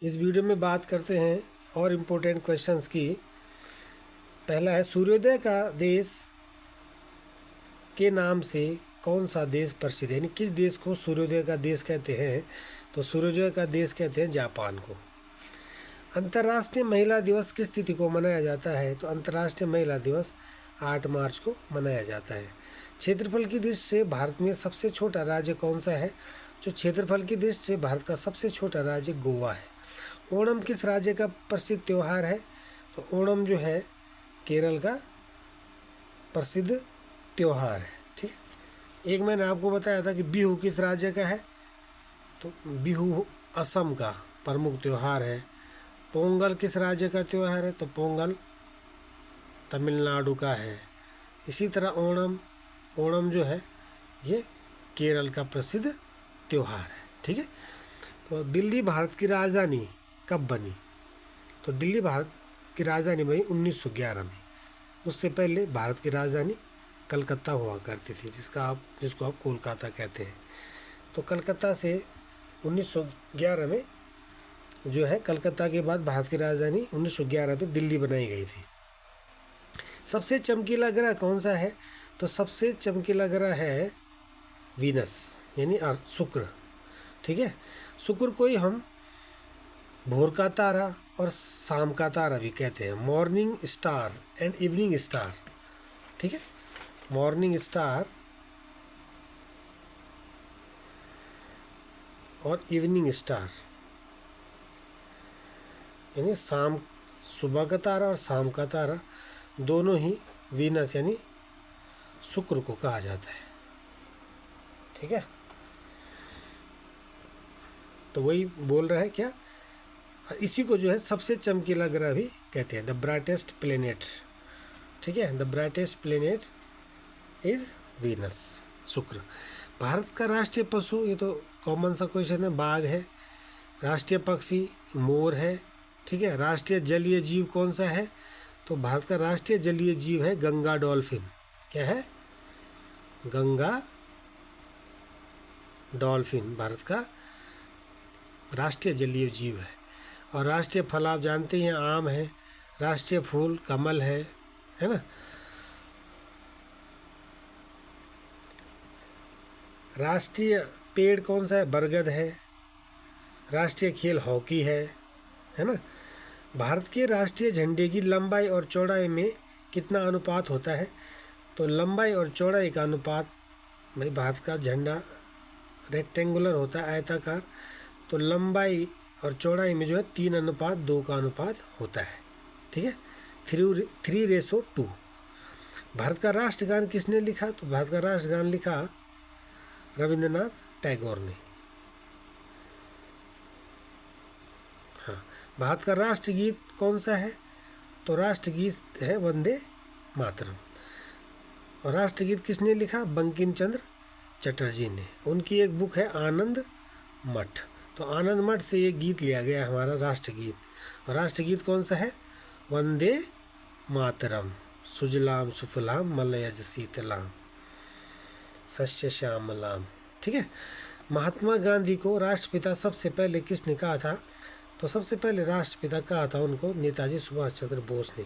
इस वीडियो में बात करते हैं और इम्पोर्टेंट क्वेश्चंस की। पहला है, सूर्योदय का देश के नाम से कौन सा देश प्रसिद्ध है, यानी किस देश को सूर्योदय का देश कहते हैं? तो सूर्योदय का देश कहते हैं जापान को। अंतर्राष्ट्रीय महिला दिवस किस तिथि को मनाया जाता है? तो अंतर्राष्ट्रीय महिला दिवस 8 मार्च को मनाया जाता है। क्षेत्रफल की दृष्टि से भारत में सबसे छोटा राज्य कौन सा है? जो क्षेत्रफल की दृष्टि से भारत का सबसे छोटा राज्य गोवा है। ओणम किस राज्य का प्रसिद्ध त्यौहार है? तो ओणम जो है केरल का प्रसिद्ध त्यौहार है। ठीक, एक मैंने आपको बताया था कि बिहू किस राज्य का है? तो बिहू असम का प्रमुख त्यौहार है। पोंगल किस राज्य का त्यौहार है? तो पोंगल तमिलनाडु का है। इसी तरह ओणम जो है ये केरल का प्रसिद्ध त्यौहार है। ठीक है, तो दिल्ली भारत की राजधानी कब बनी? तो दिल्ली भारत की राजधानी बनी 1911 में। उससे पहले भारत की राजधानी कलकत्ता हुआ करती थी, जिसको आप कोलकाता कहते हैं। तो कलकत्ता से 1911 में जो है, कलकत्ता के बाद भारत की राजधानी 1911 में दिल्ली बनाई गई थी। सबसे चमकीला ग्रह कौन सा है? तो सबसे चमकीला ग्रह है वीनस, यानी शुक्र। ठीक है, शुक्र को ही हम भोर का तारा और शाम का तारा भी कहते हैं, morning star and evening star. ठीक है, मॉर्निंग स्टार और इवनिंग स्टार, यानी सुबह का तारा और शाम का तारा दोनों ही वीनस यानी शुक्र को कहा जाता है। ठीक है, तो वही बोल रहा है क्या, इसी को जो है सबसे चमकीला ग्रह भी कहते हैं, द ब्राइटेस्ट प्लेनेट। ठीक है, the brightest planet is Venus, शुक्र। भारत का राष्ट्रीय पशु, ये तो कॉमन सा क्वेश्चन है, बाघ है। राष्ट्रीय पक्षी मोर है। ठीक है, राष्ट्रीय जलीय जीव कौन सा है? तो भारत का राष्ट्रीय जलीय जीव है गंगा डॉल्फिन। क्या है? गंगा डॉल्फिन भारत का राष्ट्रीय जलीय जीव है। और राष्ट्रीय फल आप जानते ही हैं, आम है। राष्ट्रीय फूल कमल है ना। राष्ट्रीय पेड़ कौन सा है? बरगद है। राष्ट्रीय खेल हॉकी है ना। भारत के राष्ट्रीय झंडे की लंबाई और चौड़ाई में कितना अनुपात होता है? तो लंबाई और चौड़ाई का अनुपात, भाई भारत का झंडा रेक्टेंगुलर होता है, आयताकार, तो लंबाई और चौड़ाई में जो है 3:2 का अनुपात होता है। ठीक है, 3:2। भारत का राष्ट्रगान किसने लिखा? तो भारत का राष्ट्रगान लिखा रविंद्रनाथ टैगोर ने। हाँ, भारत का राष्ट्रगीत कौन सा है? तो राष्ट्रगीत है वंदे मातरम। और राष्ट्रगीत किसने लिखा? बंकिम चंद्र चटर्जी ने। उनकी एक बुक है आनंद मठ। तो आनंद मठ से ये गीत लिया गया है हमारा राष्ट्रगीत। और राष्ट्रगीत कौन सा है? वंदे मातरम, सुजलाम सुफलाम मलयज शीतलाम सस्य श्यामलाम। ठीक है, महात्मा गांधी को राष्ट्रपिता सबसे पहले किसने कहा था? तो सबसे पहले राष्ट्रपिता कहा था उनको नेताजी सुभाष चंद्र बोस ने।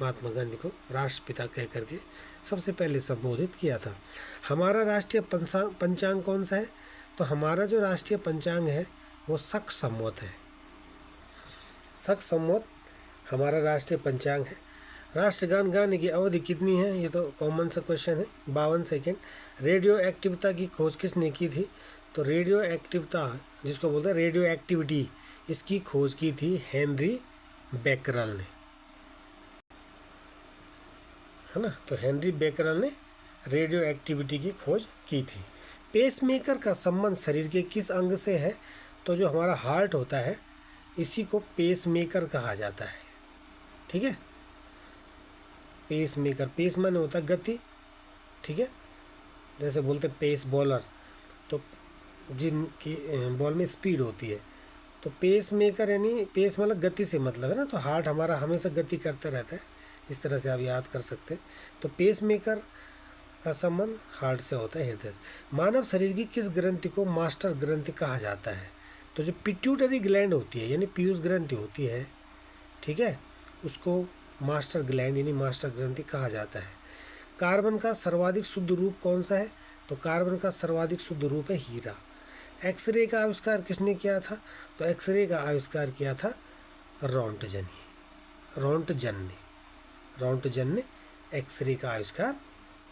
महात्मा गांधी को राष्ट्रपिता कह करके सबसे पहले संबोधित किया था। हमारा राष्ट्रीय पंचांग कौन सा है? तो हमारा जो राष्ट्रीय पंचांग है वो शक संवत है। शक संवत हमारा राष्ट्रीय पंचांग है। राष्ट्रगान गाने की अवधि कितनी है? ये तो कॉमन सा क्वेश्चन है, 52 सेकेंड। रेडियो एक्टिविता की खोज किसने की थी? तो रेडियो एक्टिविता, जिसको बोलते हैं रेडियो एक्टिविटी, इसकी खोज की थी हेनरी बेकरल ने, है ना। तो हेनरी बेकरल ने रेडियो एक्टिविटी की खोज की थी। पेसमेकर का संबंध शरीर के किस अंग से है? तो जो हमारा हार्ट होता है इसी को पेसमेकर कहा जाता है। ठीक है, पेसमेकर, पेस माने होता है गति। ठीक है, जैसे बोलते हैं पेस बॉलर, तो जिनकी बॉल में स्पीड होती है, तो पेस मेकर यानी पेस मतलब गति से मतलब है ना। तो हार्ट हमारा हमेशा गति करता रहता है, इस तरह से आप याद कर सकते हैं। तो पेस मेकर का संबंध हार्ट से होता है, हृदय से। मानव शरीर की किस ग्रंथि को मास्टर ग्रंथि कहा जाता है? तो जो पिट्यूटरी ग्लैंड होती है यानी पीयूष ग्रंथि होती है, ठीक है, उसको मास्टर ग्लैंड यानी मास्टर ग्रंथि कहा जाता है। कार्बन का सर्वाधिक शुद्ध रूप कौन सा है? तो कार्बन का सर्वाधिक शुद्ध रूप है हीरा। एक्सरे का आविष्कार किसने किया था? तो एक्सरे का आविष्कार किया था रोंटजन ने एक्सरे का आविष्कार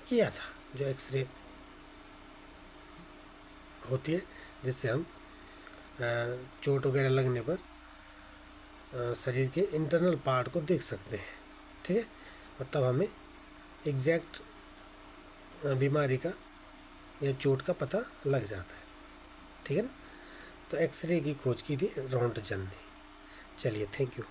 किया था। जो एक्सरे होती है जिससे हम चोट वगैरह लगने पर शरीर के इंटरनल पार्ट को देख सकते हैं, ठीक है, और तब हमें एग्जैक्ट बीमारी का या चोट का पता लग जाता है, ठीक है ना। तो एक्सरे की खोज की थी रोंटजन ने। चलिए, थैंक यू।